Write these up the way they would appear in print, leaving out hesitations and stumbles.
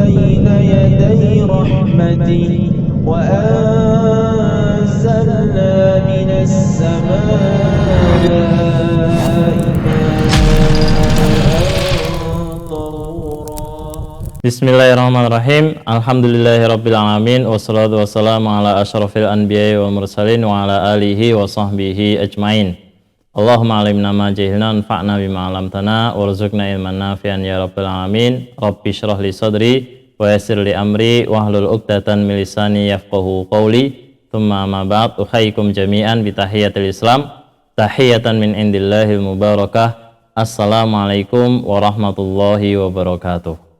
بين يدي رحمته وأنزلنا من السماء Bismillahirrahmanirrahim. Alhamdulillahirabbil alamin wassalatu wassalamu ala asyrafil anbiya'i wal mursalin wa ala alihi wa sahbihi ajmain. Allahumma alimna ma jahilna anfa'na bima 'allamtana warzuqna ilman nafi'an ya rabbil alamin. Rabbi shrah li sadri wa yassir li amri wahlul 'uqdatam min lisani yafqahu qawli. Tsumma ma ba'd, uhayyikum jami'an bi tahiyatil Islam, tahiyatan min indillahil mubarakah. Assalamualaikum warahmatullahi wabarakatuh.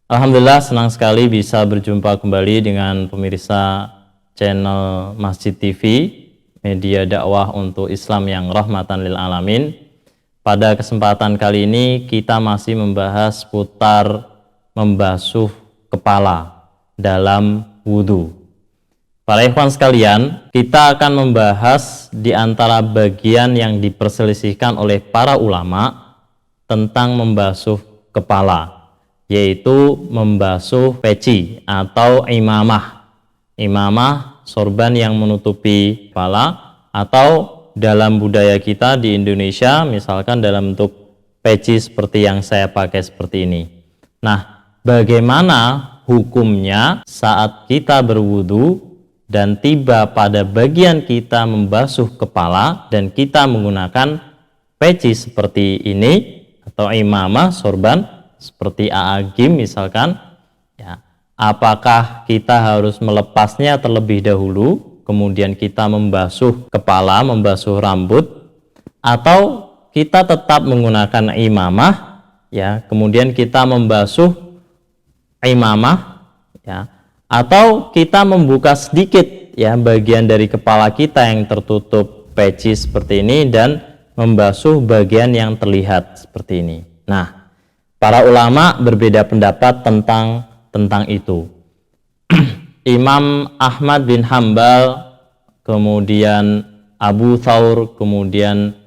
Alhamdulillah, senang sekali bisa berjumpa kembali dengan pemirsa channel Masjid TV, media dakwah untuk Islam yang rahmatan lil alamin. Pada kesempatan kali ini kita masih membahas putar membasuh kepala dalam wudhu. Para ikhwan sekalian, kita akan membahas di antara bagian yang diperselisihkan oleh para ulama tentang membasuh kepala, yaitu membasuh peci atau imamah. Imamah, sorban yang menutupi kepala, atau dalam budaya kita di Indonesia misalkan dalam bentuk peci seperti yang saya pakai seperti ini. Nah, bagaimana hukumnya saat kita berwudu dan tiba pada bagian kita membasuh kepala dan kita menggunakan peci seperti ini atau imamah, sorban seperti a'agim misalkan, ya, apakah kita harus melepasnya terlebih dahulu kemudian kita membasuh kepala, membasuh rambut, atau kita tetap menggunakan imamah, ya, kemudian kita membasuh imamah, ya, atau kita membuka sedikit, ya, bagian dari kepala kita yang tertutup peci seperti ini dan membasuh bagian yang terlihat seperti ini. Nah, para ulama berbeda pendapat tentang itu. Imam Ahmad bin Hambal, kemudian Abu Thawr, kemudian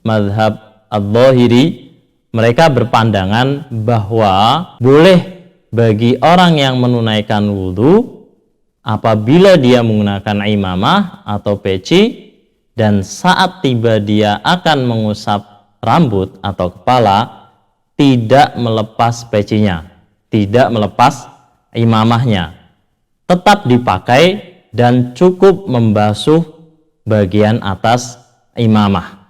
mazhab Adz-Dzahiri, mereka berpandangan bahwa boleh bagi orang yang menunaikan wudhu apabila dia menggunakan imamah atau peci dan saat tiba dia akan mengusap rambut atau kepala, tidak melepas pecinya, tidak melepas imamahnya, tetap dipakai dan cukup membasuh bagian atas imamah.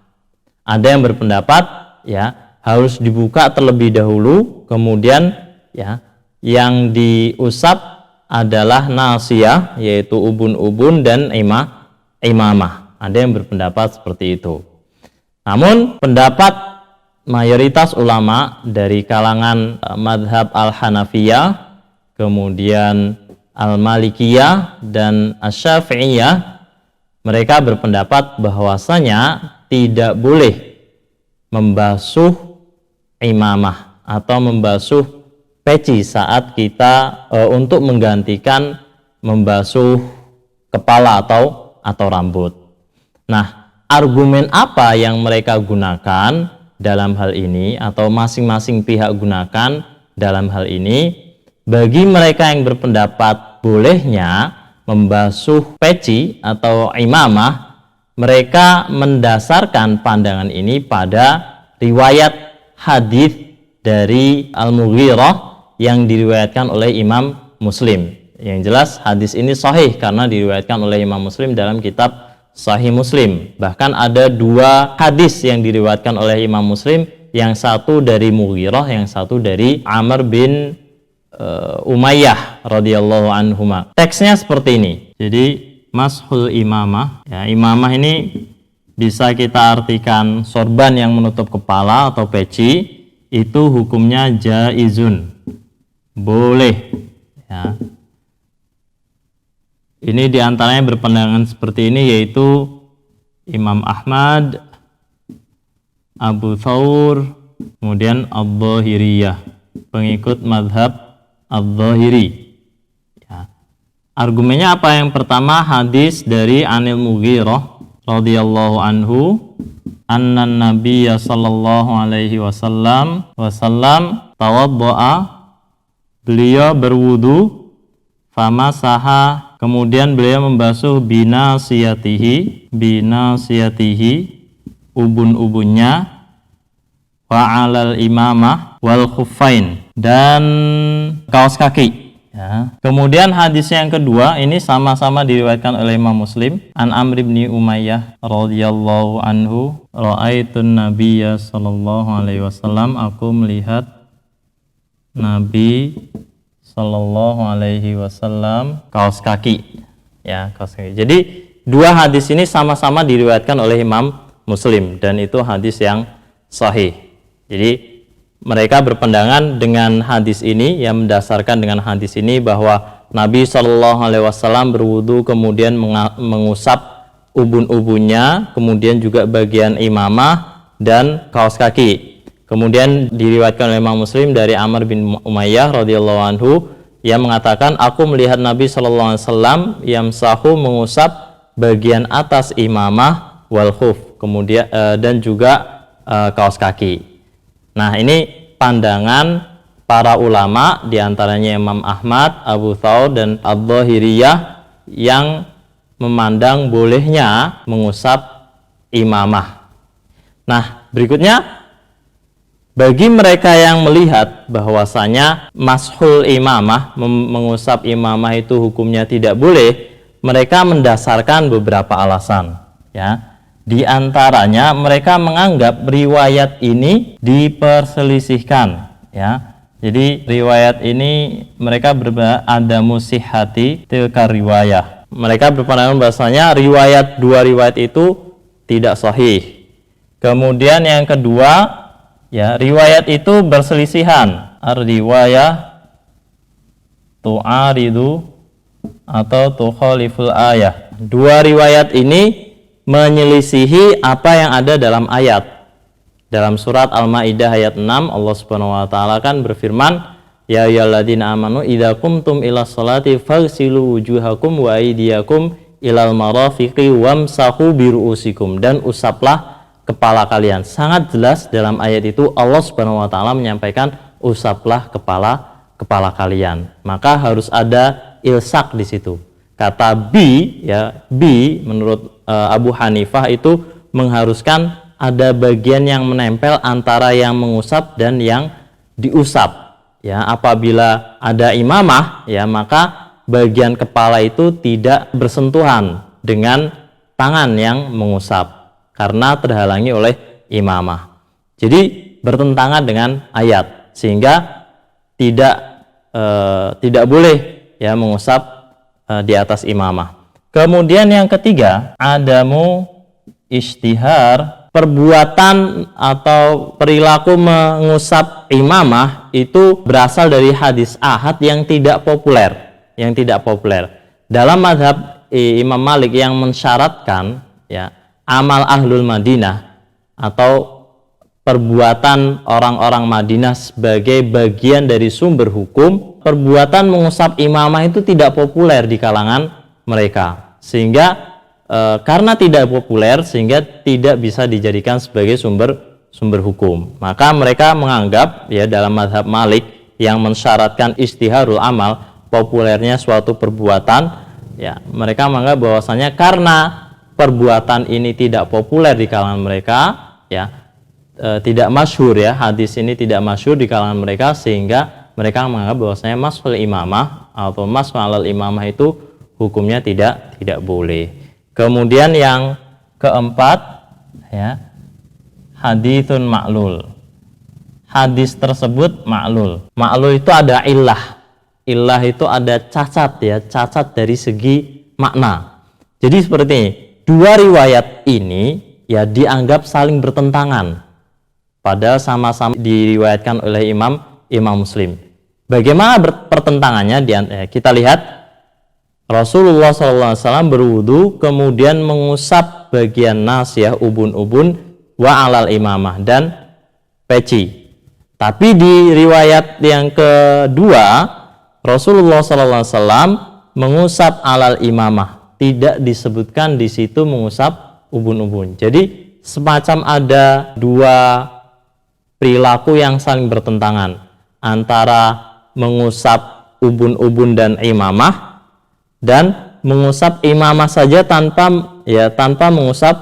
Ada yang berpendapat, ya, harus dibuka terlebih dahulu, kemudian, ya, yang diusap adalah nasiyah, yaitu ubun-ubun dan imamah. Ada yang berpendapat seperti itu. Namun pendapat mayoritas ulama dari kalangan madhab al-Hanafiyah, kemudian al-Malikiyah dan asy-Syafi'iyah, mereka berpendapat bahwasanya tidak boleh membasuh imamah atau membasuh peci saat kita untuk menggantikan membasuh kepala atau rambut. Nah, argumen apa yang mereka gunakan dalam hal ini, atau masing-masing pihak gunakan dalam hal ini? Bagi mereka yang berpendapat bolehnya membasuh peci atau imamah, mereka mendasarkan pandangan ini pada riwayat hadis dari Al-Mughirah yang diriwayatkan oleh Imam Muslim. Yang jelas hadis ini sahih karena diriwayatkan oleh Imam Muslim dalam kitab Sahih Muslim. Bahkan ada dua hadis yang diriwayatkan oleh Imam Muslim, yang satu dari Mughirah, yang satu dari Amr bin Umayyah radhiyallahu anhuma. Teksnya seperti ini. Jadi mashul imamah, ya, imamah ini bisa kita artikan sorban yang menutup kepala atau peci, itu hukumnya jaizun, boleh, ya. Ini diantaranya berpandangan seperti ini, yaitu Imam Ahmad, Abu Thawr, kemudian Adz-Dzahiriyah, pengikut mazhab Adz-Dzahiri. Ya. Argumennya apa? Yang pertama, hadis dari Anil Mughirah radhiyallahu anhu, anna Nabiyya sallallahu alaihi wasallam tawadda'a beliau berwudu, famasaha, kemudian beliau membasuh binasiyatihi, ubun-ubunnya, wa alal imamah wal khuffain, dan kaos kaki. Ya. Kemudian hadis yang kedua ini sama-sama diriwayatkan oleh Imam Muslim. An Amr bin Umayyah radhiyallahu anhu, ra'aitun nabiyya sallallahu alaihi wasallam, aku melihat Nabi sallallahu alaihi wasallam kaos kaki. Ya, kaos kaki. Jadi dua hadis ini sama-sama diriwayatkan oleh Imam Muslim dan itu hadis yang sahih. Jadi mereka berpandangan dengan hadis ini, yang mendasarkan dengan hadis ini bahwa Nabi Shallallahu Alaihi Wasallam berwudu kemudian mengusap ubun-ubunnya, kemudian juga bagian imamah dan kaos kaki. Kemudian diriwayatkan oleh Imam Muslim dari Amr bin Umayyah radhiyallahu anhu yang mengatakan, aku melihat Nabi Shallallahu Alaihi Wasallam yamsahu, mengusap bagian atas imamah wal khuf, kemudian dan juga kaos kaki. Nah, ini pandangan para ulama, diantaranya Imam Ahmad, Abu Thawr, dan Adh-Dhahiriyah, yang memandang bolehnya mengusap imamah. Nah, berikutnya, bagi mereka yang melihat bahwasanya mashul imamah, mengusap imamah itu hukumnya tidak boleh, mereka mendasarkan beberapa alasan. Ya. Di antaranya mereka menganggap riwayat ini diperselisihkan, ya. Jadi riwayat ini mereka ada musihhati tilka riwayah. Mereka berpandangan bahasanya dua riwayat itu tidak sahih. Kemudian yang kedua, ya, riwayat itu berselisihan. Ar-riwayah tu'aridu atau tukhaliful ayah. Dua riwayat ini menyelisihi apa yang ada dalam ayat. Dalam surat Al-Maidah ayat 6, Allah Subhanahu wa taala kan berfirman, ya ayyuhalladzina amanu idza qumtum ilas sholati faghsilu wujuhakum wa aydiyakum ilal marafiqi wamsahu biru'usikum, dan usaplah kepala kalian. Sangat jelas dalam ayat itu Allah Subhanahu wa taala menyampaikan usaplah kepala kalian. Maka harus ada ilsak di situ. Kata bi, ya, bi menurut Abu Hanifah itu mengharuskan ada bagian yang menempel antara yang mengusap dan yang diusap. Ya, apabila ada imamah, ya, maka bagian kepala itu tidak bersentuhan dengan tangan yang mengusap karena terhalangi oleh imamah. Jadi bertentangan dengan ayat, sehingga tidak boleh, ya, mengusap di atas imamah. Kemudian yang ketiga, adamu ishtihar, perbuatan atau perilaku mengusap imamah itu berasal dari hadis ahad yang tidak populer, Dalam mazhab Imam Malik yang mensyaratkan, ya, amal ahlul Madinah atau perbuatan orang-orang Madinah sebagai bagian dari sumber hukum, perbuatan mengusap imamah itu tidak populer di kalangan mereka, sehingga karena tidak populer sehingga tidak bisa dijadikan sebagai sumber hukum. Maka mereka menganggap, ya, dalam mazhab Malik yang mensyaratkan istiharul amal, populernya suatu perbuatan, ya, mereka menganggap bahwasanya karena perbuatan ini tidak populer di kalangan mereka, ya, tidak masyhur, ya, hadis ini tidak masyhur di kalangan mereka, sehingga mereka menganggap bahwasanya mashul imamah atau mashul alal imamah itu hukumnya tidak boleh. Kemudian yang keempat, ya, haditsun ma'lul. Hadis tersebut ma'lul. Ma'lul itu ada illah. Illah itu ada cacat, ya, cacat dari segi makna. Jadi seperti ini, dua riwayat ini, ya, dianggap saling bertentangan, padahal sama-sama diriwayatkan oleh Imam Muslim. Bagaimana pertentangannya? Kita lihat Rasulullah SAW berwudu kemudian mengusap bagian nasiyah, ubun-ubun, wa alal imamah, dan peci. Tapi di riwayat yang kedua Rasulullah SAW mengusap alal imamah, tidak disebutkan di situ mengusap ubun-ubun. Jadi semacam ada dua perilaku yang saling bertentangan antara mengusap ubun-ubun dan imamah, dan mengusap imamah saja tanpa mengusap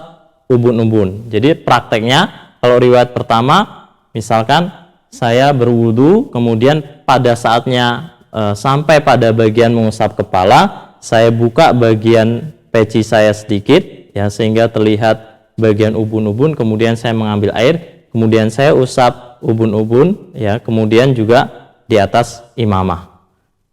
ubun-ubun. Jadi prakteknya kalau riwayat pertama, misalkan saya berwudu, kemudian pada saatnya sampai pada bagian mengusap kepala, saya buka bagian peci saya sedikit ya, sehingga terlihat bagian ubun-ubun, kemudian saya mengambil air, kemudian saya usap ubun-ubun ya, kemudian juga di atas imamah.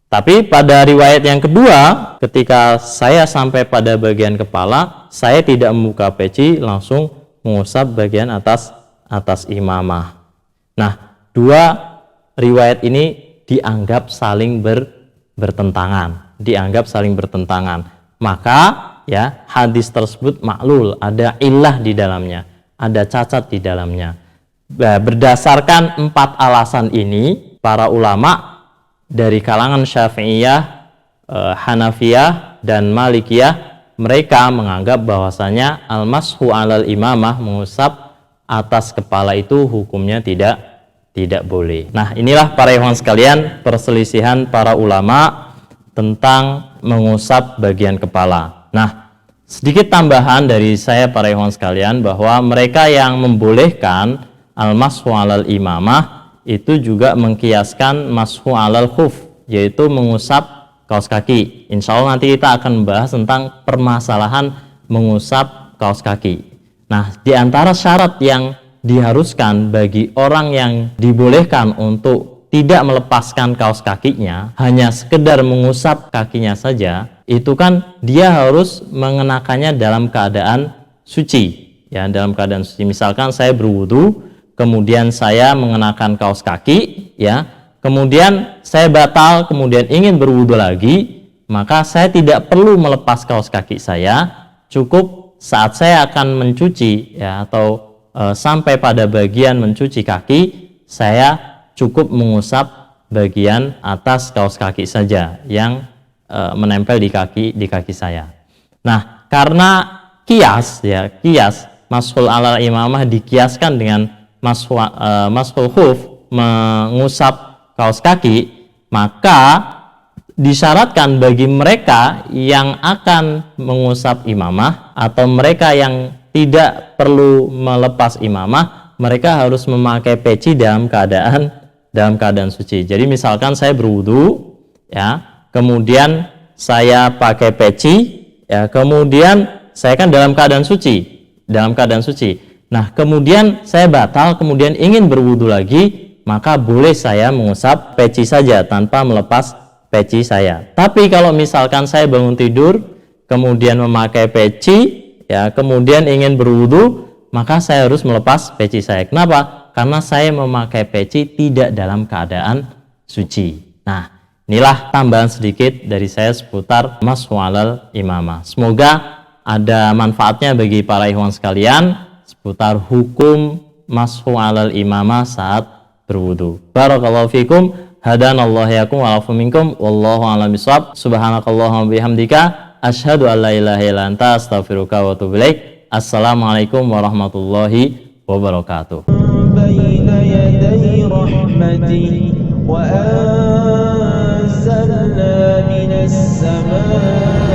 Tapi pada riwayat yang kedua, ketika saya sampai pada bagian kepala, saya tidak membuka peci, langsung mengusap bagian atas imamah. Nah, dua riwayat ini dianggap saling bertentangan, Maka ya, hadis tersebut maklul, ada illah di dalamnya, ada cacat di dalamnya. Berdasarkan 4 alasan ini, para ulama dari kalangan Syafi'iyah, Hanafiyah, dan Malikiyah, mereka menganggap bahwasanya al-mashu 'alal imamah, mengusap atas kepala itu hukumnya tidak boleh. Nah, inilah para ikhwan sekalian perselisihan para ulama tentang mengusap bagian kepala. Nah, sedikit tambahan dari saya para ikhwan sekalian, bahwa mereka yang membolehkan al-mashu 'alal imamah itu juga mengkiaskan mashu 'alal khuf, yaitu mengusap kaos kaki. Insya Allah nanti kita akan membahas tentang permasalahan mengusap kaos kaki. Nah, di antara syarat yang diharuskan bagi orang yang dibolehkan untuk tidak melepaskan kaos kakinya, hanya sekedar mengusap kakinya saja, itu kan dia harus mengenakannya dalam keadaan suci. Ya, dalam keadaan suci. Misalkan saya berwudu, kemudian saya mengenakan kaos kaki, ya, kemudian saya batal, kemudian ingin berwudu lagi, maka saya tidak perlu melepas kaos kaki saya, cukup saat saya akan mencuci, ya, atau sampai pada bagian mencuci kaki, saya cukup mengusap bagian atas kaos kaki saja yang menempel di kaki saya. Nah, karena kias mashul 'alal imamah dikiaskan dengan mashul khuf, mengusap kaos kaki, maka disyaratkan bagi mereka yang akan mengusap imamah atau mereka yang tidak perlu melepas imamah, mereka harus memakai peci dalam keadaan suci. Jadi misalkan saya berwudu, ya, kemudian saya pakai peci, ya, kemudian saya kan dalam keadaan suci. Nah, kemudian saya batal, kemudian ingin berwudu lagi, maka boleh saya mengusap peci saja tanpa melepas peci saya. Tapi kalau misalkan saya bangun tidur, kemudian memakai peci, ya, kemudian ingin berwudu, maka saya harus melepas peci saya. Kenapa? Karena saya memakai peci tidak dalam keadaan suci. Nah, inilah tambahan sedikit dari saya seputar mashu 'alal imamah. Semoga ada manfaatnya bagi para ikhwan sekalian seputar hukum mashu 'alal imamah saat berwudu. Barakallahu fikum, hadanallahu yakum wa afu minkum, wallahu a'lam bishawab. Subhanakallahumma bihamdika, asyhadu an la ilaha illa anta, astaghfiruka wa atubu ilaik. Assalamualaikum warahmatullahi wabarakatuh. Baina yaday rahmati wa anzalna minas samaa